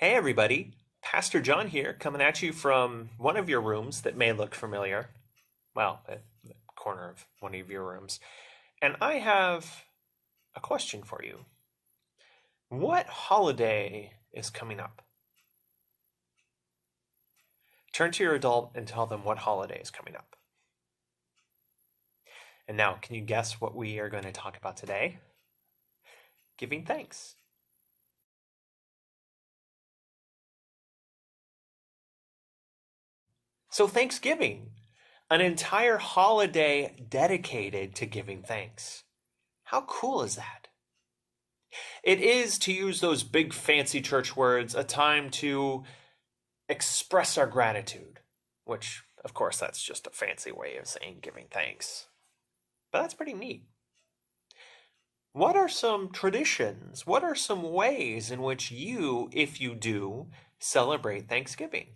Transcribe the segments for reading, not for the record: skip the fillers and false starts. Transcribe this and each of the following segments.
Hey everybody, Pastor John here, coming at you from one of your rooms that may look familiar. Well, at the corner of one of your rooms. And I have a question for you. What holiday is coming up? Turn to your adult and tell them what holiday is coming up. And now, can you guess what we are going to talk about today? Giving thanks. So, Thanksgiving, an entire holiday dedicated to giving thanks. How cool is that? It is, to use those big fancy church words, a time to express our gratitude, which, of course, that's just a fancy way of saying giving thanks. But that's pretty neat. What are some traditions? What are some ways in which you, if you do, celebrate Thanksgiving?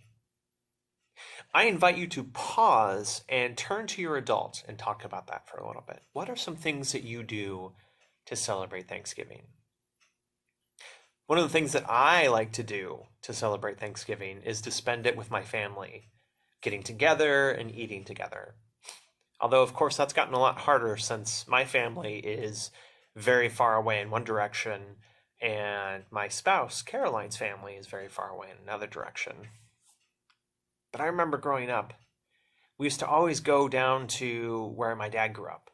I invite you to pause and turn to your adult and talk about that for a little bit. What are some things that you do to celebrate Thanksgiving? One of the things that I like to do to celebrate Thanksgiving is to spend it with my family, getting together and eating together. Although, of course, that's gotten a lot harder since my family is very far away in one direction and my spouse, Caroline's family, is very far away in another direction. But I remember growing up, we used to always go down to where my dad grew up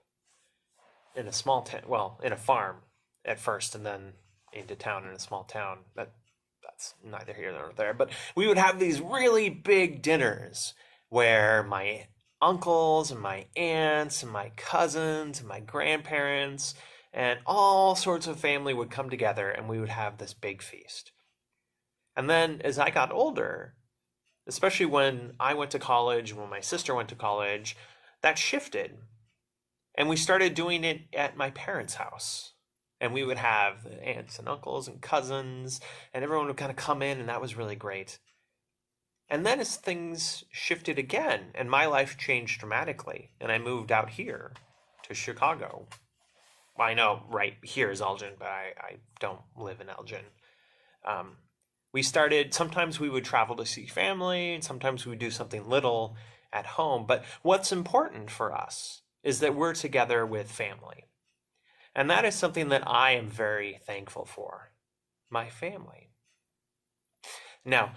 in a small town, well, in a farm at first, and then into town in a small town. That's neither here nor there. But we would have these really big dinners where my uncles and my aunts and my cousins and my grandparents and all sorts of family would come together and we would have this big feast. And then as I got older, especially when I went to college, when my sister went to college, that shifted. And we started doing it at my parents' house. And we would have aunts and uncles and cousins, and everyone would kind of come in, and that was really great. And then as things shifted again, and my life changed dramatically, and I moved out here to Chicago. Well, I know right here is Elgin, but I don't live in Elgin. Sometimes we would travel to see family, and sometimes we would do something little at home. But what's important for us is that we're together with family. And that is something that I am very thankful for, my family. Now,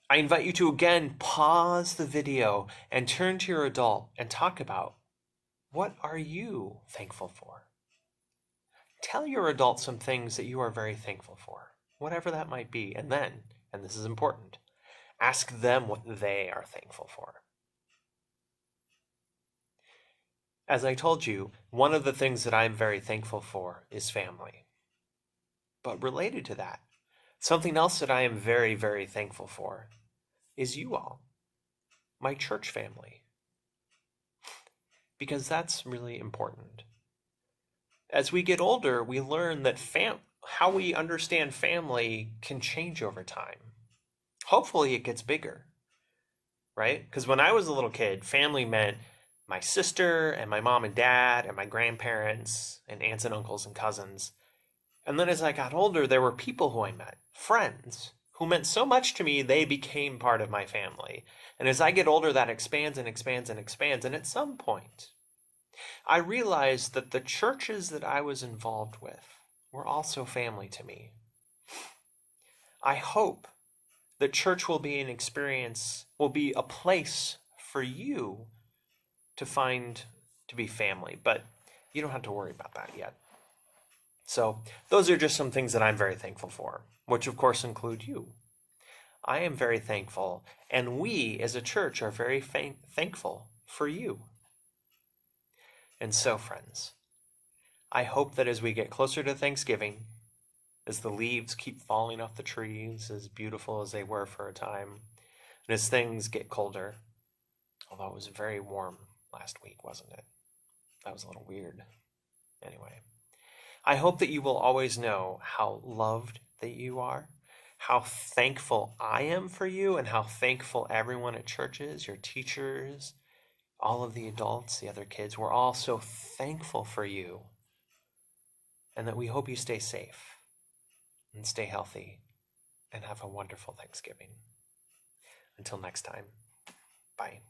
I invite you to again pause the video and turn to your adult and talk about what are you thankful for? Tell your adult some things that you are very thankful for, whatever that might be. And then, and this is important, ask them what they are thankful for. As I told you, one of the things that I'm very thankful for is family. But related to that, something else that I am very, very thankful for is you all, my church family. Because that's really important. As we get older, we learn that how we understand family can change over time. Hopefully it gets bigger, right? Because when I was a little kid, family meant my sister and my mom and dad and my grandparents and aunts and uncles and cousins. And then as I got older, there were people who I met, friends, who meant so much to me, they became part of my family. And as I get older, that expands and expands and expands. And at some point, I realized that the churches that I was involved with were also family to me. I hope that church will be will be a place for you to find to be family, but you don't have to worry about that yet. So those are just some things that I'm very thankful for, which of course include you. I am very thankful, and we as a church are very thankful for you. And so, friends, I hope that as we get closer to Thanksgiving, as the leaves keep falling off the trees, as beautiful as they were for a time, and as things get colder, although it was very warm last week, wasn't it? That was a little weird. Anyway, I hope that you will always know how loved that you are, how thankful I am for you, and how thankful everyone at church is, your teachers, all of the adults, the other kids. We're all so thankful for you, and that we hope you stay safe and stay healthy and have a wonderful Thanksgiving. Until next time, bye.